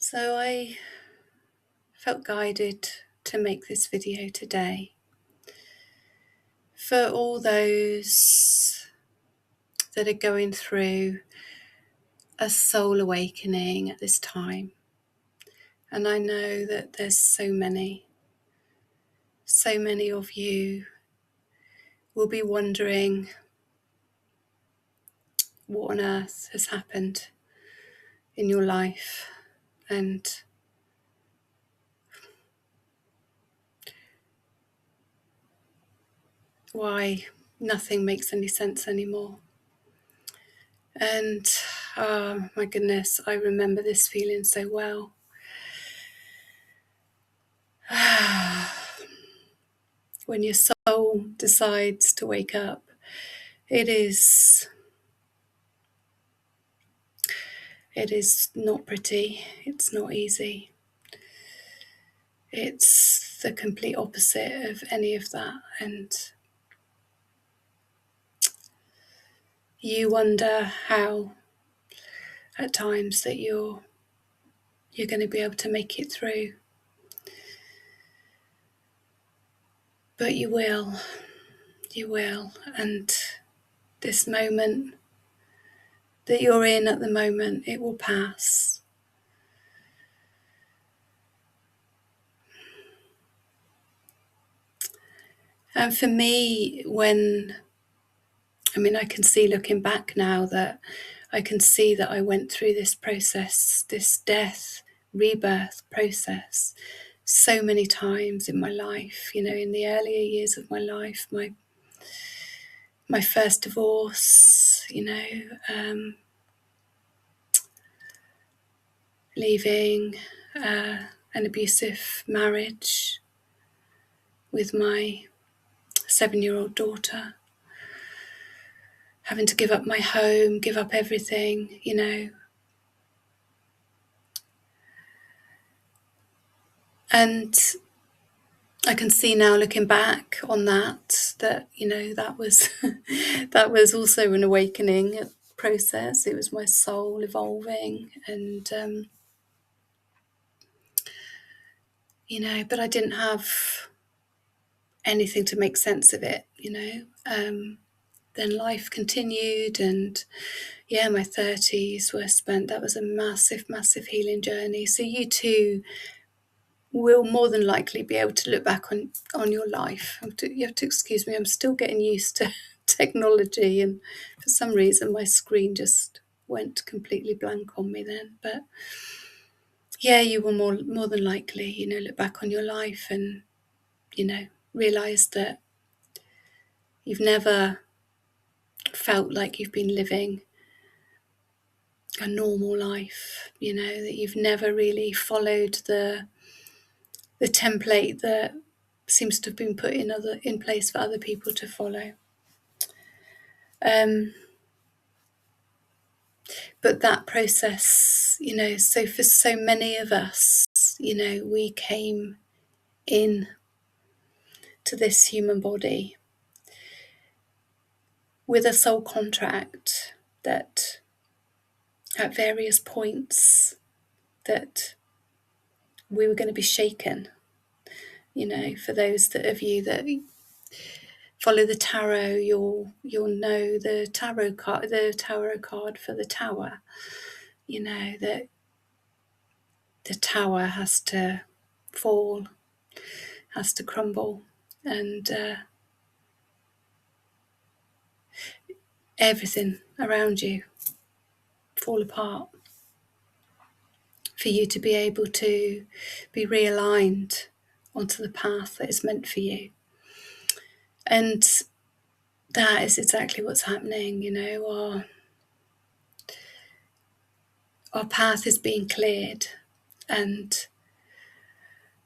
So I felt guided to make this video today for all those that are going through a soul awakening at this time. And I know that there's so many of you will be wondering what on earth has happened in your life and why nothing makes any sense anymore. And oh my goodness, I remember this feeling so well. When your soul decides to wake up, it is not pretty, it's not easy. It's the complete opposite of any of that, and you wonder how at times that you're going to be able to make it through. But you will, and this moment that you're in at the moment, it will pass. And for me, I can see looking back now that I can see that I went through this process, this death, rebirth process, so many times in my life. In the earlier years of my life, my first divorce, leaving an abusive marriage with my 7-year-old daughter, having to give up my home, give up everything, And I can see now, looking back on that that was that was also an awakening process. It was my soul evolving, and but I didn't have anything to make sense of it. Then life continued, and my 30s were spent. That was a massive healing journey. So you too will more than likely be able to look back on your life. You have to excuse me, I'm still getting used to technology, and for some reason my screen just went completely blank on me then. But you will more than likely look back on your life and realize that you've never felt like you've been living a normal life, that you've never really followed the template that seems to have been put in place for other people to follow. But that process, so for so many of us, we came in to this human body with a soul contract that at various points that we were going to be shaken. For those of you that follow the tarot, you'll know the tarot card for the tower. That the tower has to fall, has to crumble, and everything around you fall apart for you to be able to be realigned onto the path that is meant for you. And that is exactly what's happening. Our path is being cleared, and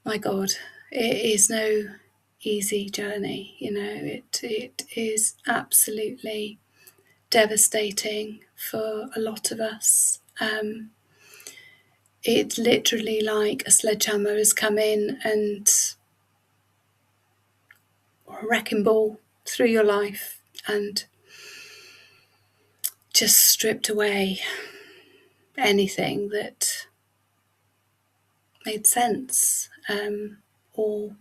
my God, it is no easy journey. It is absolutely devastating for a lot of us. It's literally like a sledgehammer has come in and a wrecking ball through your life and just stripped away anything that made sense, or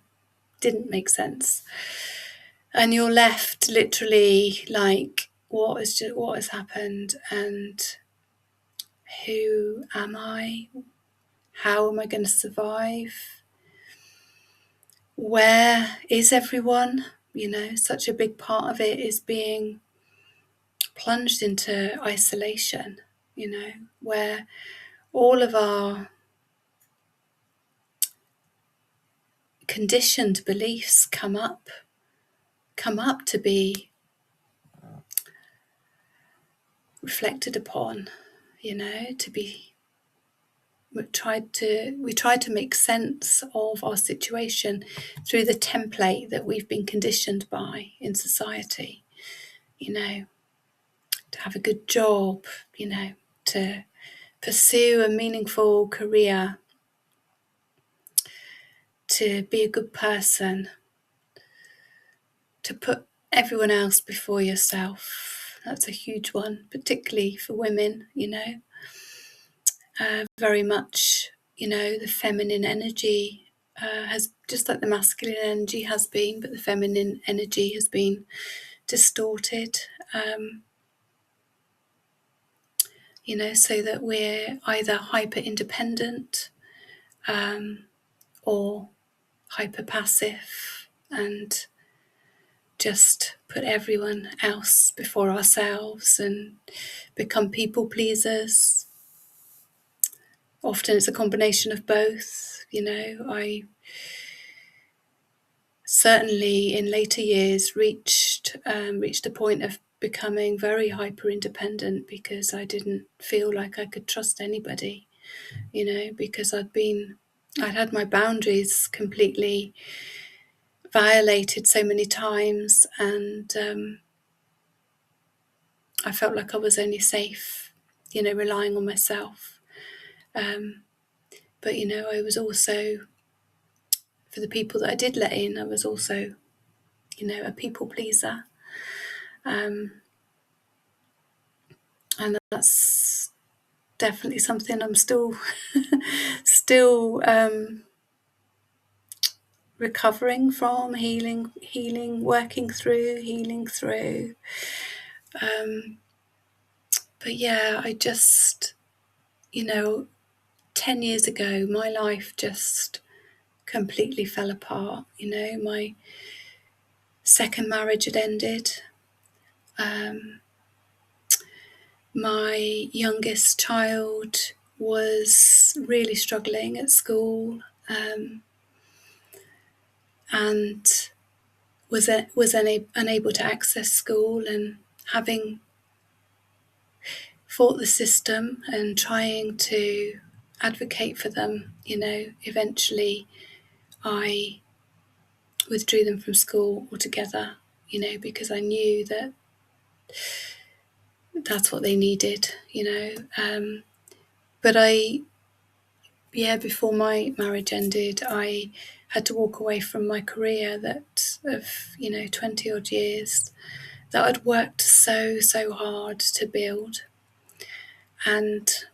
didn't make sense. And you're left literally like, what has happened, and who am I? How am I going to survive? Where is everyone? Such a big part of it is being plunged into isolation, where all of our conditioned beliefs come up to be reflected upon, to be we tried to make sense of our situation through the template that we've been conditioned by in society, to have a good job, to pursue a meaningful career, to be a good person, to put everyone else before yourself. That's a huge one, particularly for women, very much, the feminine energy has, just like the masculine energy has been, but the feminine energy has been distorted, so that we're either hyper independent or hyper passive, and just put everyone else before ourselves and become people pleasers. Often it's a combination of both. I certainly in later years reached a point of becoming very hyper independent, because I didn't feel like I could trust anybody, because I'd had my boundaries completely violated so many times, and I felt like I was only safe, relying on myself. But I was also, for the people that I did let in, I was also, a people pleaser. And that's definitely something I'm still recovering from, working through, healing through. But yeah, I just, 10 years ago, my life just completely fell apart. My second marriage had ended. My youngest child was really struggling at school, and was unable to access school, and having fought the system and trying to advocate for them, eventually I withdrew them from school altogether, because I knew that that's what they needed, but before my marriage ended, I had to walk away from my career of 20 odd years that I'd worked so hard to build, and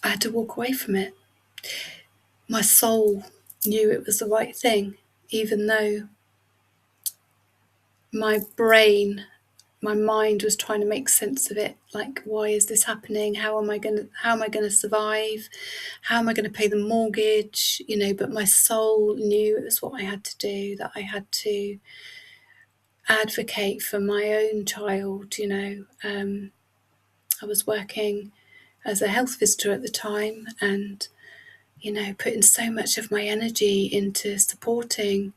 I had to walk away from it. My soul knew it was the right thing, even though my mind was trying to make sense of it. Like, why is this happening? How am I going to survive? How am I going to pay the mortgage? But my soul knew it was what I had to do, that I had to advocate for my own child. I was working as a health visitor at the time, and putting so much of my energy into supporting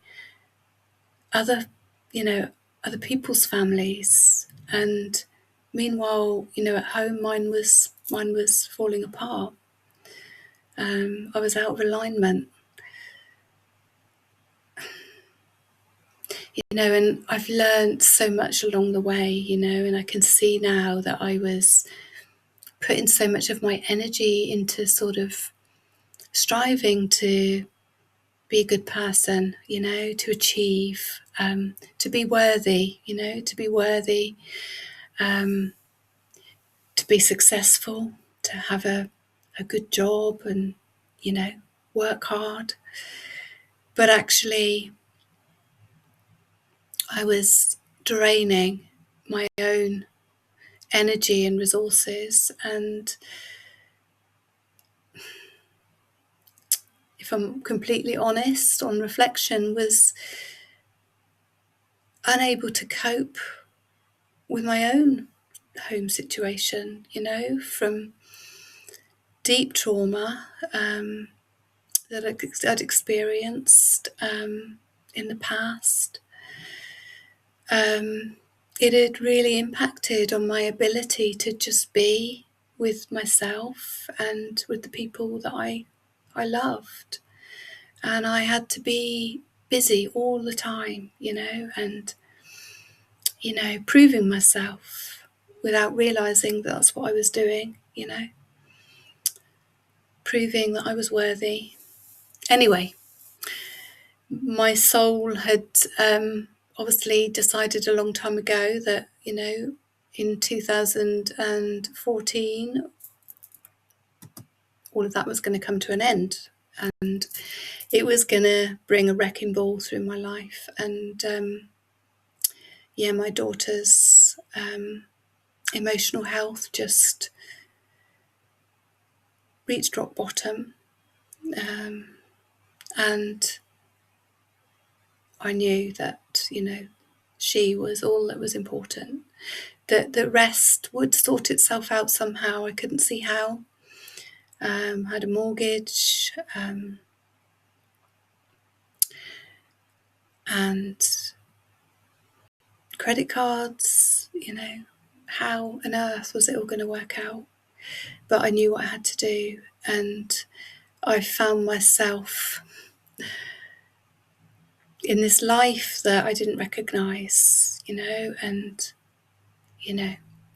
other people's families, and meanwhile, at home, mine was falling apart. I was out of alignment, and I've learned so much along the way, and I can see now that I was putting so much of my energy into sort of striving to be a good person, to achieve, to be worthy, to be successful, to have a a good job and, work hard. But actually, I was draining my own energy and resources. And if I'm completely honest, on reflection, was unable to cope with my own home situation, from deep trauma that I'd experienced in the past. It had really impacted on my ability to just be with myself and with the people that I loved. And I had to be busy all the time, and, proving myself without realizing that's what I was doing, proving that I was worthy. Anyway, my soul had obviously decided a long time ago that, in 2014, all of that was going to come to an end. And it was going to bring a wrecking ball through my life. And my daughter's emotional health just reached rock bottom. And I knew that, she was all that was important. That the rest would sort itself out somehow. I couldn't see how. Had a mortgage, and credit cards, how on earth was it all going to work out? But I knew what I had to do, and I found myself in this life that I didn't recognise, and,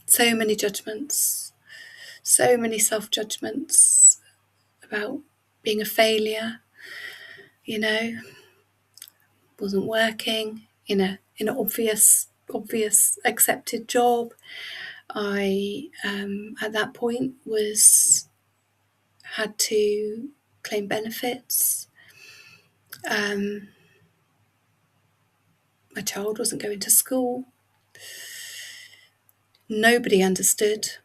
so many judgments, so many self-judgments about being a failure, wasn't working in an obvious accepted job. I at that point had to claim benefits. My child wasn't going to school. Nobody understood.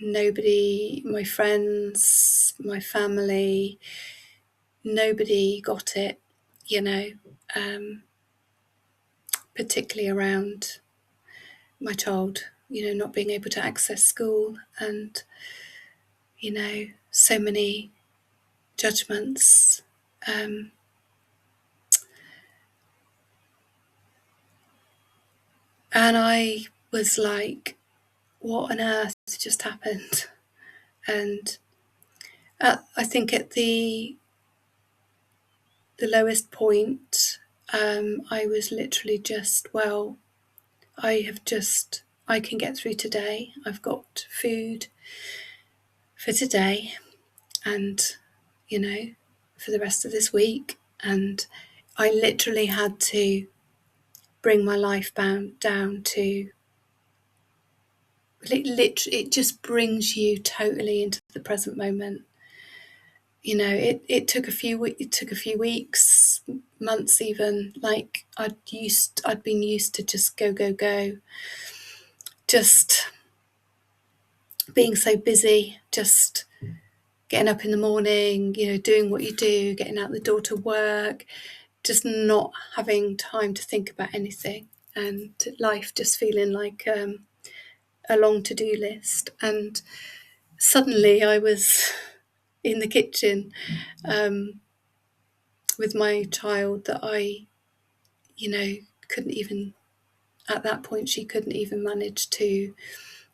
Nobody, my friends, my family, nobody got it, particularly around my child, not being able to access school, and, so many judgments. And I was like, what on earth just happened? And I think at the lowest point, I was literally just, I can get through today. I've got food for today and, for the rest of this week. And I literally had to bring my life down to, it just brings you totally into the present moment. It took a few weeks, months even. Like I'd been used to just go, just being so busy, just getting up in the morning, doing what you do, getting out the door to work, just not having time to think about anything, and life just feeling like a long to-do list. And suddenly I was in the kitchen with my child that I, couldn't even, at that point, she couldn't even manage to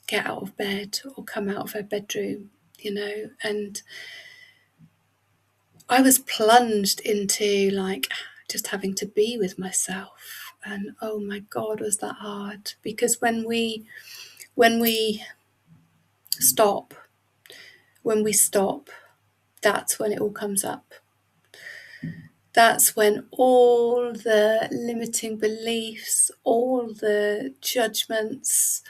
get out of bed or come out of her bedroom, and I was plunged into like just having to be with myself. And oh my God, was that hard? Because when we stop, that's when it all comes up. That's when all the limiting beliefs, all the judgments,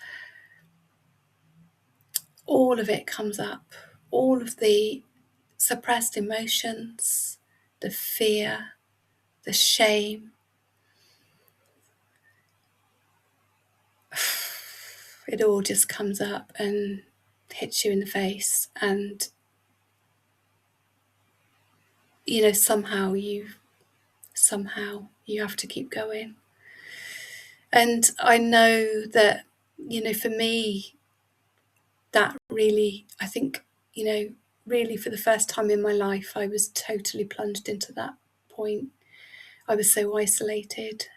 all of it comes up. All of the suppressed emotions, the fear, the shame. It all just comes up and hits you in the face, and somehow you have to keep going. And I know that for me, that really, I think, really for the first time in my life, I was totally plunged into that point. I was so isolated.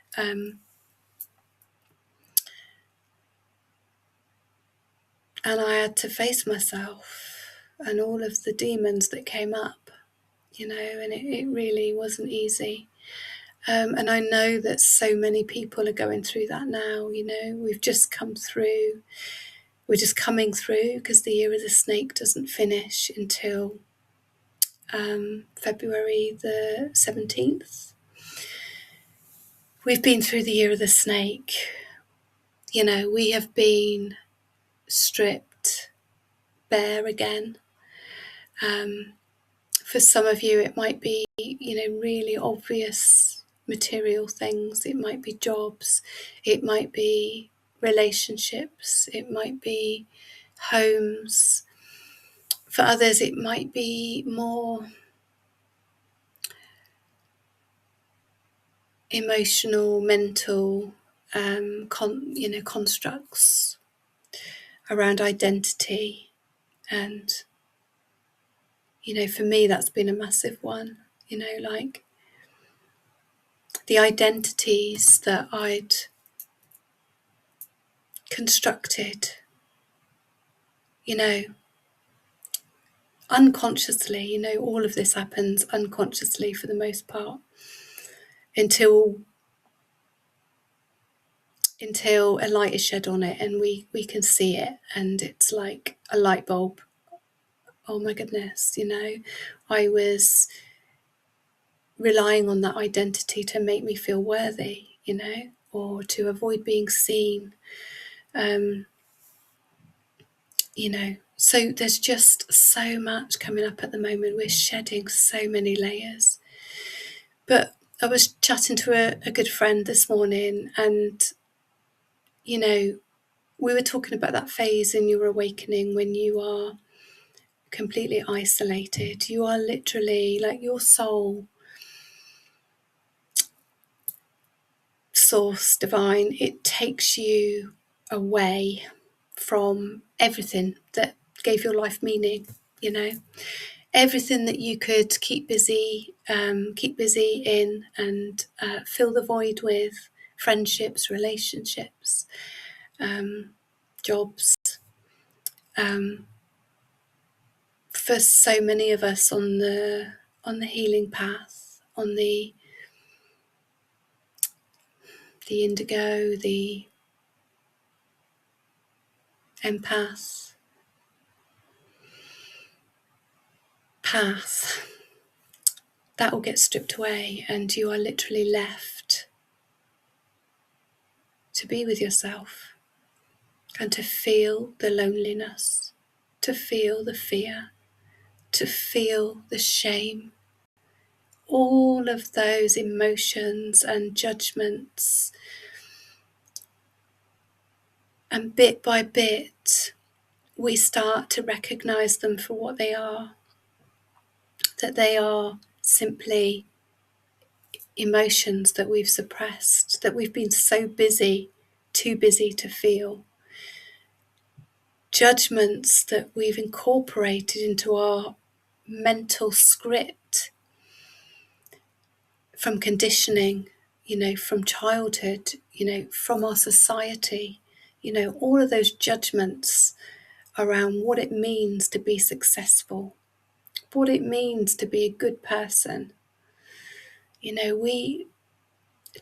And I had to face myself and all of the demons that came up, and it really wasn't easy. And I know that so many people are going through that now. We've just come through. We're just coming through, because the year of the snake doesn't finish until February the 17th. We've been through the year of the snake. We have been stripped bare again. For some of you, it might be, really obvious material things. It might be jobs. It might be relationships. It might be homes. For others, it might be more emotional, mental, constructs around identity. And, for me, that's been a massive one. Like the identities that I'd constructed, unconsciously. All of this happens unconsciously for the most part, until a light is shed on it and we can see it, and it's like a light bulb. Oh my goodness, I was relying on that identity to make me feel worthy, or to avoid being seen. So there's just so much coming up at the moment. We're shedding so many layers. But I was chatting to a good friend this morning, and we were talking about that phase in your awakening when you are completely isolated. You are literally, like, your soul, source divine, it takes you away from everything that gave your life meaning. Everything that you could keep busy in, and fill the void with: friendships, relationships, jobs. For so many of us on the healing path, on the indigo, the empath path, that will get stripped away, and you are literally left to be with yourself and to feel the loneliness, to feel the fear, to feel the shame, all of those emotions and judgments. And bit by bit, we start to recognize them for what they are, that they are simply emotions that we've suppressed, that we've been so busy, too busy to feel. Judgments that we've incorporated into our mental script from conditioning, from childhood, from our society, all of those judgments around what it means to be successful, what it means to be a good person. We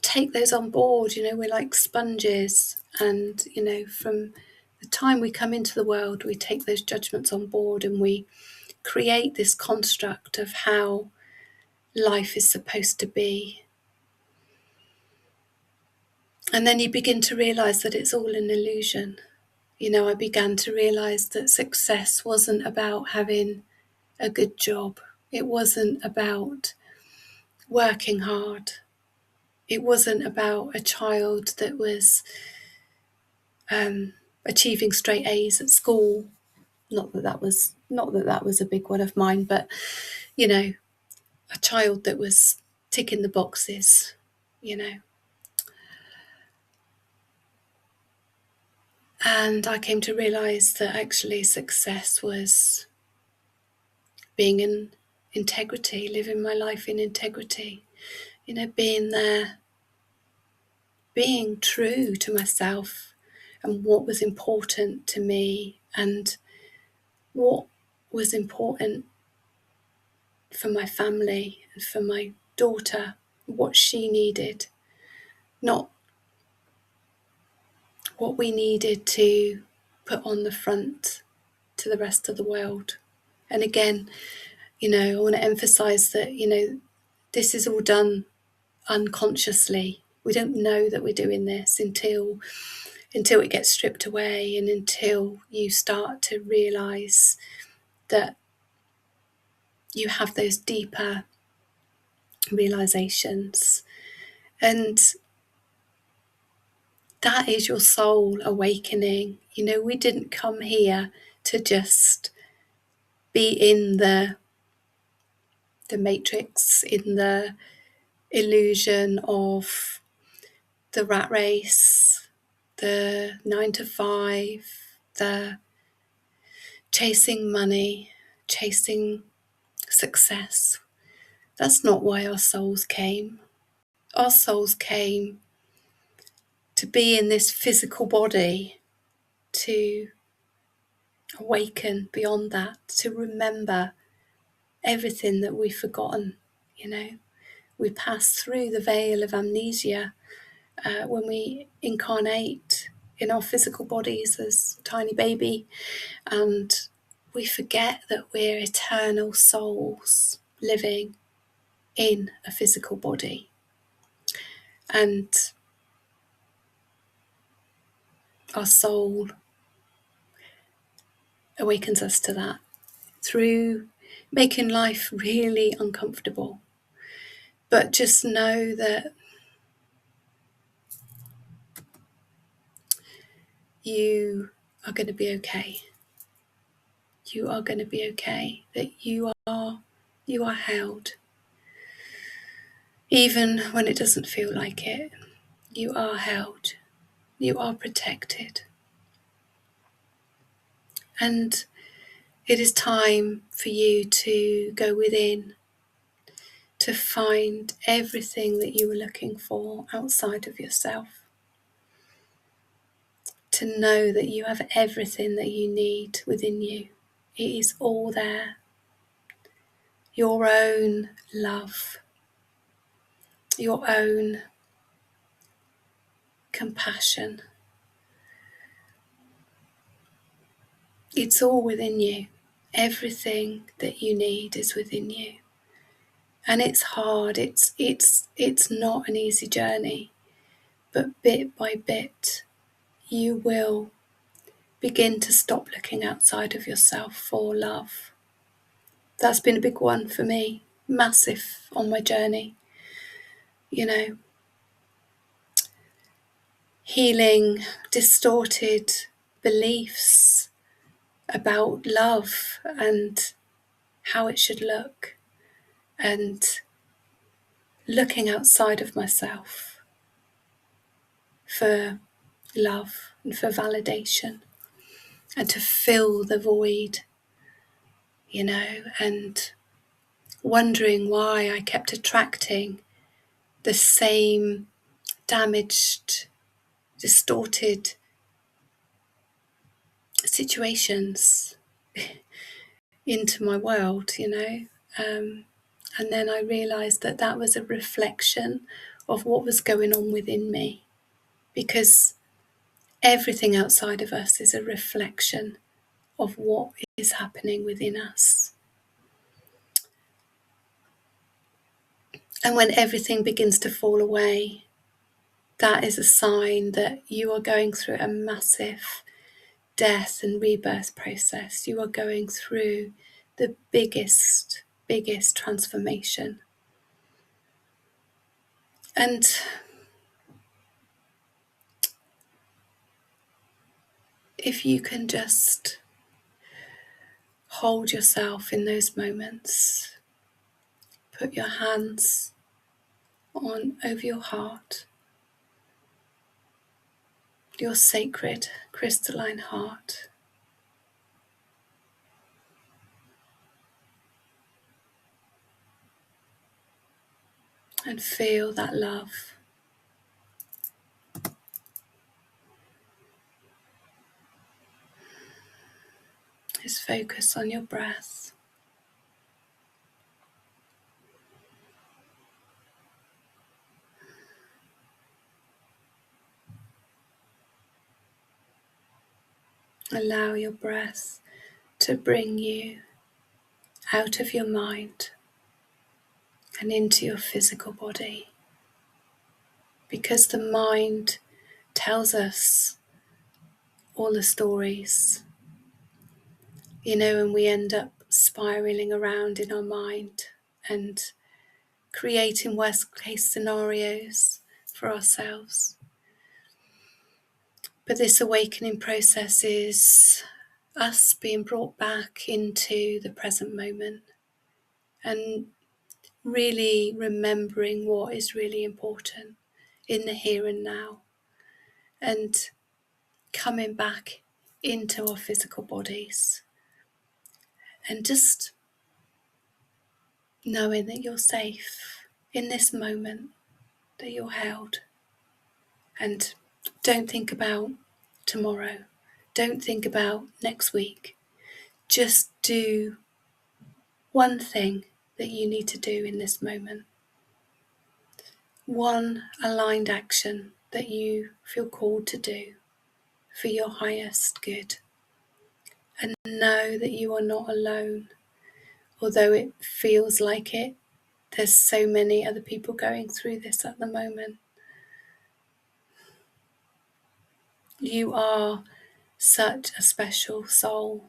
take those on board. We're like sponges, and from the time we come into the world, we take those judgments on board, and we create this construct of how life is supposed to be. And then you begin to realize that it's all an illusion. I began to realize that success wasn't about having a good job. It wasn't about working hard. It wasn't about a child that was achieving straight A's at school. Not that that was a big one of mine, but you know, a child that was ticking the boxes, you know. And I came to realise that actually success was being in integrity, living my life in integrity, you know, being there, being true to myself and what was important to me and what was important for my family and for my daughter, what she needed, not what we needed to put on the front to the rest of the world. And again, you know, I want to emphasize that, you know, this is all done unconsciously. We don't know that we're doing this until it gets stripped away, and until you start to realize that you have those deeper realizations. And that is your soul awakening. You know, we didn't come here to just be in the matrix, in the illusion of the rat race, the 9 to 5, the chasing money, chasing success. That's not why our souls came. Our souls came to be in this physical body, to awaken beyond that, to remember everything that we've forgotten. You know, we pass through the veil of amnesia when we incarnate in our physical bodies as a tiny baby, and we forget that we're eternal souls living in a physical body. And our soul awakens us to that through making life really uncomfortable. But just know that you are going to be okay. You are going to be okay. That you are held. Even when it doesn't feel like it, you are held. You are protected. And it is time for you to go within, to find everything that you were looking for outside of yourself. To know that you have everything that you need within you. It is all there. Your own love, your own compassion. It's all within you. Everything that you need is within you. And it's hard. It's not an easy journey. But bit by bit, you will begin to stop looking outside of yourself for love. That's been a big one for me, massive on my journey. You know, healing distorted beliefs about love and how it should look, and looking outside of myself for love and for validation, and to fill the void, you know, and wondering why I kept attracting the same damaged, distorted situations into my world, you know. And then I realised that that was a reflection of what was going on within me, because everything outside of us is a reflection of what is happening within us. And when everything begins to fall away, that is a sign that you are going through a massive death and rebirth process. You are going through the biggest biggest transformation. And if you can just hold yourself in those moments, put your hands on over your heart, your sacred crystalline heart, and feel that love. Just focus on your breath. Allow your breath to bring you out of your mind and into your physical body. Because the mind tells us all the stories, and we end up spiraling around in our mind and creating worst case scenarios for ourselves. But this awakening process is us being brought back into the present moment and really remembering what is really important in the here and now, and coming back into our physical bodies and just knowing that you're safe in this moment, that you're held. And don't think about tomorrow, don't think about next week. Just do one thing that you need to do in this moment, one aligned action that you feel called to do for your highest good. And know that you are not alone, although it feels like it. There's so many other people going through this at the moment. You are such a special soul.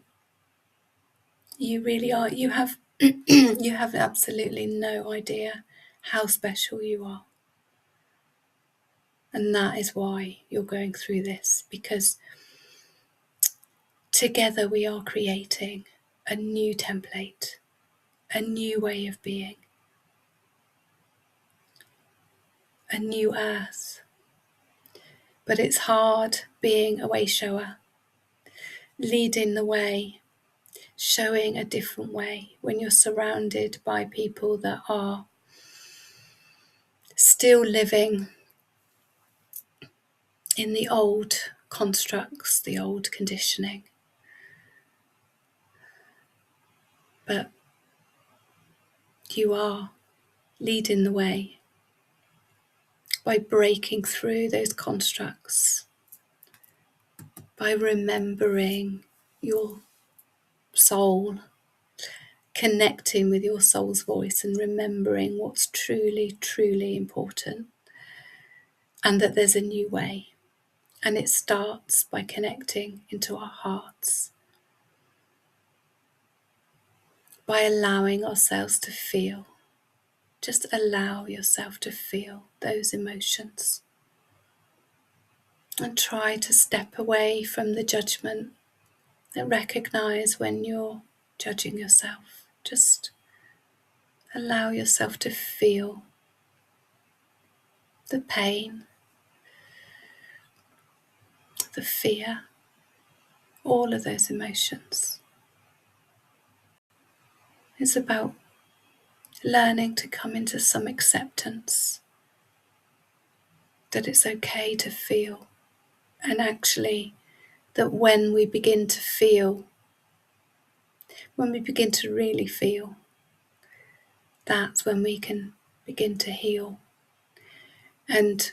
You really are. You have you have absolutely no idea how special you are. And that is why you're going through this, because together we are creating a new template, a new way of being, a new earth. But it's hard being a way shower, leading the way, showing a different way when you're surrounded by people that are still living in the old constructs, the old conditioning. But you are leading the way by breaking through those constructs, by remembering your soul, connecting with your soul's voice and remembering what's truly, truly important, and that there's a new way. And it starts by connecting into our hearts, by allowing ourselves to feel. Just allow yourself to feel those emotions. And try to step away from the judgment, and recognize when you're judging yourself. Just allow yourself to feel the pain, the fear, all of those emotions. It's about learning to come into some acceptance that it's okay to feel, and actually that when we begin to feel, when we begin to really feel, that's when we can begin to heal. And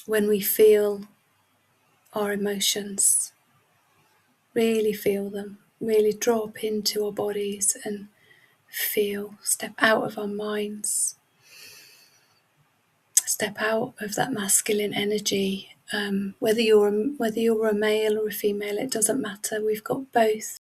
when we feel our emotions, really feel them, really drop into our bodies and feel, step out of our minds, step out of that masculine energy. Whether you're a male or a female, it doesn't matter. We've got both